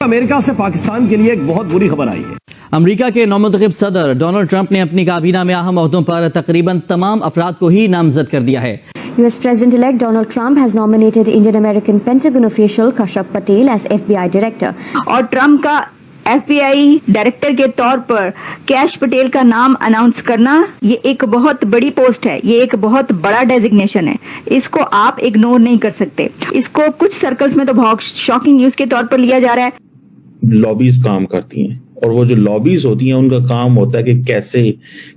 America से पाकिस्तान के लिए एक बहुत बुरी खबर आई है। अमेरिका के नौमुंतखब सदर डोनाल्ड ट्रंप ने अपनी काबीना में अहम ओहदों पर तकरीबन तमाम अफराद को ही नामजद कर दिया है। US President-elect Donald Trump has nominated Indian-American Pentagon official Kashyap Patel as FBI director. और ट्रंप का FBI डायरेक्टर के तौर पर कैश पटेल का नाम अनाउंस करना, ये एक बहुत बड़ी पोस्ट है, ये एक बहुत बड़ा डेजिग्नेशन है। इसको आप इग्नोर नहीं कर सकते। इसको कुछ सर्कल्स में तो बहुत शॉकिंग न्यूज के तौर पर लिया जा रहा है। लॉबीज काम करती हैं और वो जो लॉबीज होती हैं उनका काम होता है कि कैसे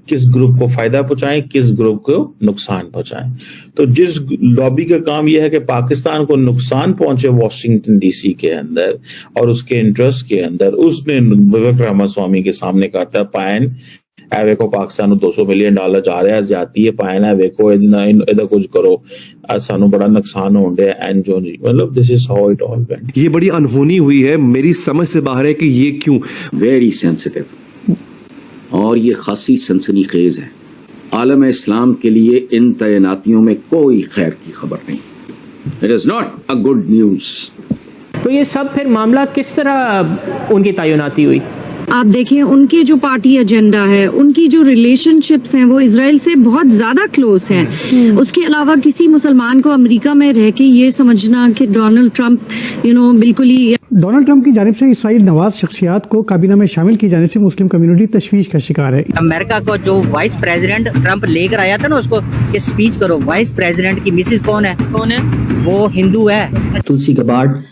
किस ग्रुप को फायदा पहुंचाएं, किस ग्रुप को नुकसान पहुंचाएं। तो जिस लॉबी का काम यह है कि पाकिस्तान को नुकसान पहुंचे वॉशिंगटन DC के अंदर और उसके इंटरेस्ट के अंदर, उसने विवेक रामास्वामी के सामने कहा था पायन एवेको पाकिस्तान को $200 मिलियन जा रहा है, जाती है पायन एवेको इधर कुछ करो, सानू बड़ा नुकसान हो रहा है। एंड जो जी मतलब this is how it all went. ये बड़ी अनहोनी हुई है, मेरी समझ से बाहर है कि ये क्यों। वेरी सेंसिटिव और ये खासी सनसनीखेज है। आलम इस्लाम के लिए इन तैनातियों में कोई खैर की खबर नहीं। It is not a good news. तो ये सब फिर मामला किस तरह उनकी तैनाती हुई? आप देखें उनके जो पार्टी एजेंडा है, उनकी जो रिलेशनशिप्स हैं वो इजराइल से बहुत ज्यादा क्लोज हैं। उसके अलावा किसी मुसलमान को अमेरिका में रह के ये समझना कि डोनाल्ड ट्रंप बिल्कुल ही डोनाल्ड ट्रंप की जानिब से इसराइल नवाज शख्सियात को काबीना में शामिल किए जाने से मुस्लिम कम्युनिटी तशवीश का शिकार है। अमेरिका को जो वाइस प्रेसिडेंट ट्रंप लेकर आया था ना, उसको कि स्पीच करो, वाइस प्रेसिडेंट की मिसेज कौन है? वो हिंदू है। Tulsi Gabbard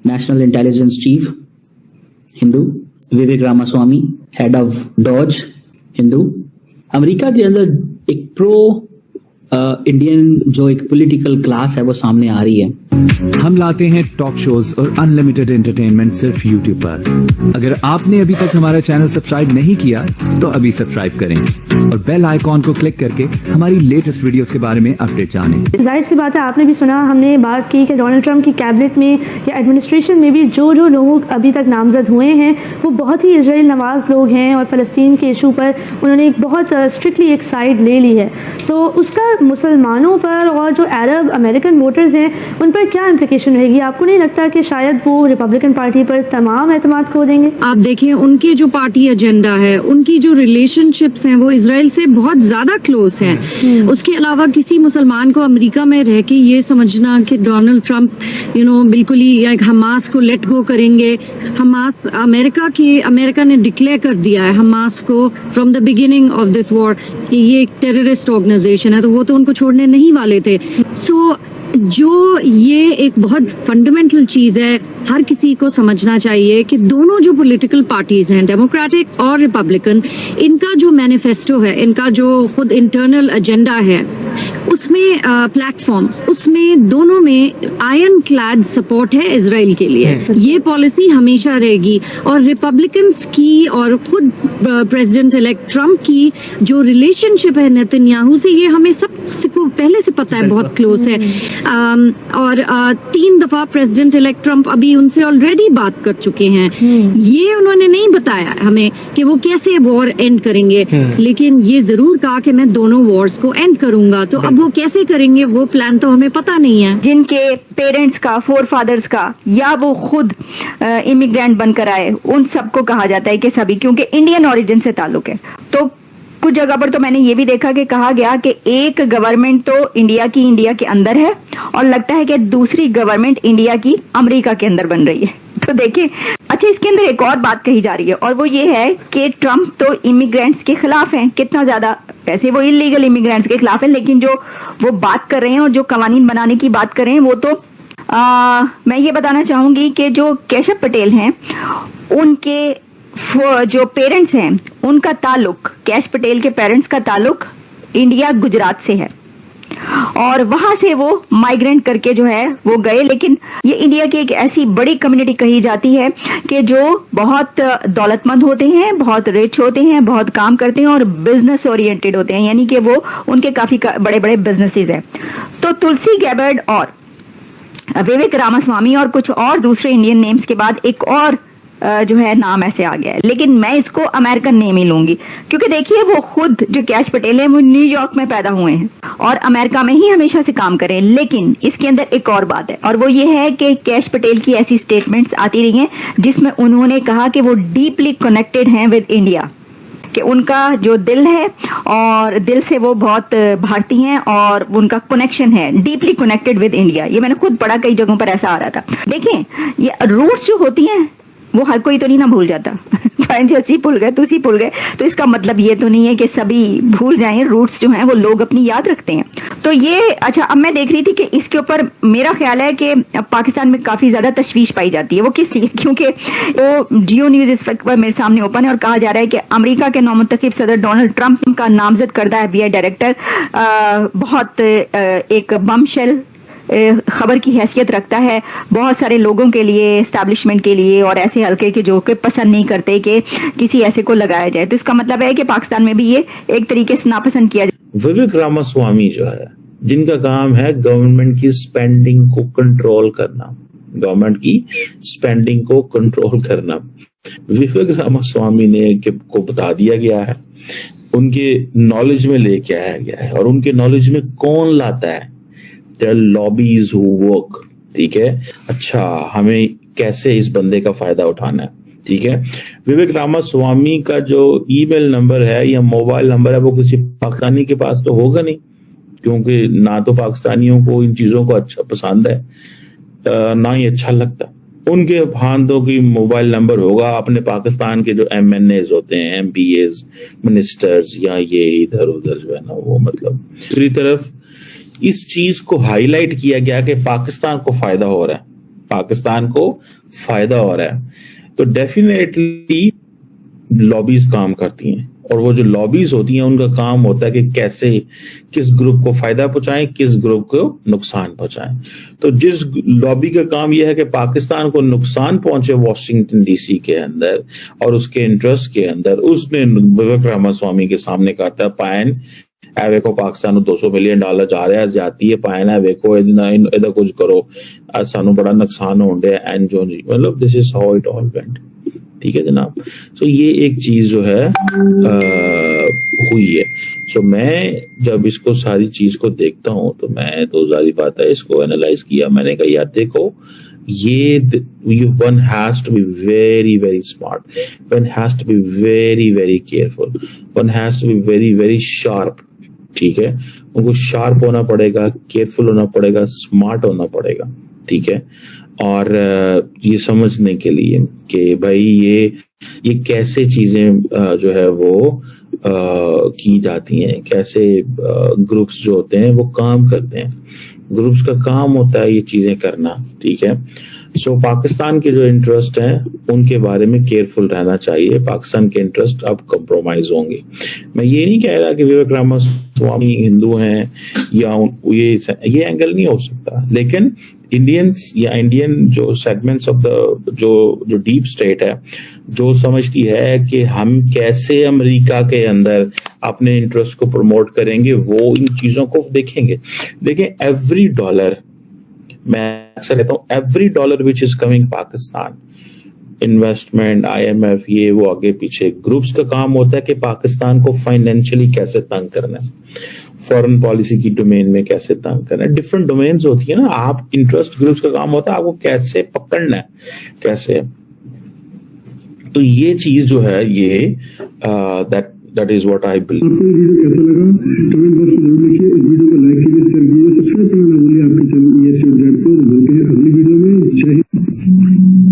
national intelligence chief Hindu, Vivek Ramaswamy head of DOGE Hindu. America के अंदर एक प्रो इंडियन जो एक पॉलिटिकल क्लास है वो सामने आ रही है। हम लाते हैं टॉक शोज और अनलिमिटेड एंटरटेनमेंट सिर्फ YouTube पर। अगर आपने अभी तक हमारा चैनल सब्सक्राइब नहीं किया तो अभी सब्सक्राइब करें और बेल आइकॉन को क्लिक करके हमारी लेटेस्ट वीडियोस के बारे में अपडेट जानें। जाहिर सी बात है, आपने भी सुना, हमने बात की कि डोनाल्ड ट्रंप की कैबिनेट में या एडमिनिस्ट्रेशन में भी जो लोग अभी तक नामजद हुए हैं वो बहुत ही इजराइल नवाज लोग हैं और फ़लस्तीन के इशू पर उन्होंने एक बहुत स्ट्रिक्टली एक साइड ले ली है। तो उसका मुसलमानों पर और जो अरब अमेरिकन वोटर्स हैं उन पर क्या इम्प्लिकेशन रहेगी? आपको नहीं लगता कि शायद वो रिपब्लिकन पार्टी पर तमाम एतमाद खो देंगे? आप देखें उनके जो पार्टी एजेंडा है, उनकी जो रिलेशनशिप्स हैं वो इजराइल से बहुत ज्यादा क्लोज हैं। उसके अलावा किसी मुसलमान को अमेरिका में रह के ये समझना कि डोनाल्ड ट्रंप बिल्कुल ही हमास को लेट गो करेंगे। हमास अमेरिका ने डिक्लेयर कर दिया है हमास को from the beginning of this war कि ये एक टेररिस्ट ऑर्गेनाइजेशन है, तो वो तो उनको छोड़ने नहीं वाले थे। सो जो ये एक बहुत फंडामेंटल चीज है, हर किसी को समझना चाहिए कि दोनों जो पॉलिटिकल पार्टीज हैं, डेमोक्रेटिक और रिपब्लिकन, इनका जो मैनिफेस्टो है, इनका जो खुद इंटरनल एजेंडा है, उसमें प्लेटफॉर्म, उसमें दोनों में आयरन क्लैड सपोर्ट है इजराइल के लिए। ये पॉलिसी हमेशा रहेगी। और रिपब्लिकन्स की और खुद प्रेसिडेंट इलेक्ट ट्रंप की जो रिलेशनशिप है नेतन्याहू से, ये हमें सबको पहले से पता है, बहुत क्लोज है। और 3 दफा प्रेसिडेंट इलेक्ट ट्रंप अभी उनसे ऑलरेडी बात कर चुके हैं। ये उन्होंने नहीं बताया हमें कि वो कैसे वॉर एंड करेंगे, लेकिन ये जरूर कहा कि मैं दोनों वॉर्स को एंड करूंगा। तो अब वो कैसे करेंगे वो प्लान तो हमें पता नहीं है। जिनके पेरेंट्स का, फोर फादर्स का, या वो खुद इमिग्रेंट बनकर आए, उन सबको कहा जाता है कि सभी, क्योंकि इंडियन ओरिजिन से ताल्लुक है। तो कुछ जगह पर तो मैंने ये भी देखा कि कहा गया कि एक गवर्नमेंट तो इंडिया के अंदर है और लगता है कि दूसरी गवर्नमेंट इंडिया की अमेरिका के अंदर बन रही है। तो देखिए, अच्छा, इसके अंदर एक और बात कही जा रही है और वो ये है कि ट्रंप तो इमिग्रेंट्स के खिलाफ हैं, कितना ज्यादा। वैसे वो इलीगल इमिग्रेंट्स के खिलाफ हैं, लेकिन जो वो बात कर रहे हैं और जो कवानीन बनाने की बात कर रहे हैं, वो तो मैं ये बताना चाहूंगी कि जो केशव पटेल हैं, उनके जो पेरेंट्स हैं, उनका ताल्लुक, कैश पटेल के पेरेंट्स का ताल्लुक इंडिया गुजरात से है और वहां से वो माइग्रेंट करके जो है वो गए। लेकिन ये इंडिया की एक ऐसी बड़ी कम्युनिटी कही जाती है कि जो बहुत दौलतमंद होते हैं, बहुत रिच होते हैं, बहुत काम करते हैं और बिजनेस ओरिएंटेड होते हैं, यानी कि वो उनके काफी बड़े बड़े बिजनेसेस हैं। तो तुलसी गैबर्ड और विवेक रामास्वामी और कुछ और दूसरे इंडियन नेम्स के बाद एक और जो है नाम ऐसे आ गया है, लेकिन मैं इसको अमेरिकन नेम ही लूंगी, क्योंकि देखिए वो खुद जो कैश पटेल है वो न्यूयॉर्क में पैदा हुए हैं और अमेरिका में ही हमेशा से काम करें। लेकिन इसके अंदर एक और बात है, और वो ये है कि कैश पटेल की ऐसी स्टेटमेंट्स आती रही हैं जिसमें उन्होंने कहा कि वो डीपली कनेक्टेड हैं विद इंडिया, कि उनका जो दिल है और दिल से वो बहुत भारतीय हैं और उनका कनेक्शन है, डीपली कनेक्टेड विद इंडिया। ये मैंने खुद पढ़ा, कई जगहों पर ऐसा आ रहा था। देखिए ये रूट्स जो होती हैं वो हर कोई तो नहीं ना भूल जाता जैसे भूल गए तुसी भूल गए, तो इसका मतलब ये तो नहीं है कि सभी भूल जाएं। रूट्स जो हैं वो लोग अपनी याद रखते हैं। तो ये अच्छा, अब मैं देख रही थी कि इसके ऊपर मेरा ख्याल है कि पाकिस्तान में काफी ज्यादा तशवीश पाई जाती है। वो किस लिए? क्योंकि वो जियो न्यूज इस वक्त मेरे सामने ओपन है और कहा जा रहा है कि अमेरिका के नौमुंतखब सदर डोनाल्ड ट्रंप का नामजद करदा FBI डायरेक्टर बहुत एक बमशेल खबर की हैसियत रखता है बहुत सारे लोगों के लिए, एस्टैब्लिशमेंट के लिए, और ऐसे हल्के के जो कि पसंद नहीं करते कि किसी ऐसे को लगाया जाए। तो इसका मतलब है कि पाकिस्तान में भी ये एक तरीके से नापसंद किया जाए। विवेक रामास्वामी जो है, जिनका काम है गवर्नमेंट की स्पेंडिंग को कंट्रोल करना, गवर्नमेंट की स्पेंडिंग को कंट्रोल करना, विवेक रामास्वामी ने को बता दिया गया है, उनके नॉलेज में लेके आया गया है। और उनके नॉलेज में कौन लाता है? There are lobbies who work, ठीक है। अच्छा, हमें कैसे इस बंदे का फायदा उठाना है, ठीक है। विवेक रामास्वामी का जो ईमेल नंबर है या मोबाइल नंबर है वो किसी पाकिस्तानी के पास तो होगा नहीं, क्योंकि ना तो पाकिस्तानियों को इन चीजों को अच्छा पसंद है, ना ही अच्छा लगता। उनके हाथों की मोबाइल नंबर होगा अपने पाकिस्तान के जो MNAs होते हैं, MPAs, मिनिस्टर्स, या ये इधर उधर जो है ना वो, मतलब दूसरी तरफ इस चीज को हाईलाइट किया गया कि पाकिस्तान को फायदा हो रहा है, पाकिस्तान को फायदा हो रहा है। तो डेफिनेटली लॉबीज काम करती हैं, और वो जो लॉबीज होती हैं उनका काम होता है कि कैसे किस ग्रुप को फायदा पहुंचाएं, किस ग्रुप को नुकसान पहुंचाएं। तो जिस लॉबी का काम यह है कि पाकिस्तान को नुकसान पहुंचे वाशिंगटन DC के अंदर और उसके इंटरेस्ट के अंदर, उसने विवेक रामास्वामी के सामने कहा था पायन वेखो पाकिस्तान को $200 मिलियन जा रहा है, जाती है पायना वेखो इधर कुछ करो, सानू बड़ा नुकसान हो रहा है, एंड जो जी, मतलब this is how it all went, ठीक है जनाब। सो ये एक चीज जो है हुई है। सो मैं जब इसको सारी चीज को देखता हूं तो मैं तो जारी बात है इसको एनालाइज किया, मैंने कहा यार देखो ये one has to be very very smart, one has to be very very careful, one has to be very very sharp, ठीक है। उनको शार्प होना पड़ेगा, केयरफुल होना पड़ेगा, स्मार्ट होना पड़ेगा, ठीक है। और ये समझने के लिए कि भाई ये कैसे चीजें जो है वो की जाती हैं, कैसे ग्रुप्स जो होते हैं वो काम करते हैं। ग्रुप्स का काम होता है ये चीजें करना, ठीक है। सो पाकिस्तान के जो इंटरेस्ट हैं उनके बारे में केयरफुल रहना चाहिए। पाकिस्तान के इंटरेस्ट अब कंप्रोमाइज होंगे। मैं ये नहीं कह रहा कि विवेक रामास्वामी हिंदू हैं या ये एंगल नहीं हो सकता, लेकिन इंडियंस या इंडियन जो सेगमेंट्स ऑफ द जो डीप स्टेट है, जो समझती है कि हम कैसे अमेरिका के अंदर अपने इंटरेस्ट को प्रमोट करेंगे, वो इन चीजों को देखेंगे। देखें, एवरी डॉलर, मैं अक्सर कहता हूं every dollar which is coming Pakistan, investment, IMF, ये वो आगे पीछे, ग्रुप्स का काम होता है कि पाकिस्तान को फाइनेंशियली कैसे तंग करना है, फॉरेन पॉलिसी की डोमेन में कैसे तंग करना है। डिफरेंट डोमेन्स होती है ना, आप इंटरेस्ट ग्रुप्स का काम होता है आपको कैसे पकड़ना है, कैसे। तो ये चीज जो है ये that is what I believe. आपको ये वीडियो कैसा लगा कमेंट बॉक्स में जरूर लिखिए, इस वीडियो को लाइक कीजिए, शेयर कीजिए, सब्सक्राइब करना ना भूलिए आपके चैनल EFC को। मिलते हैं अगली वीडियो में। जय हिंद।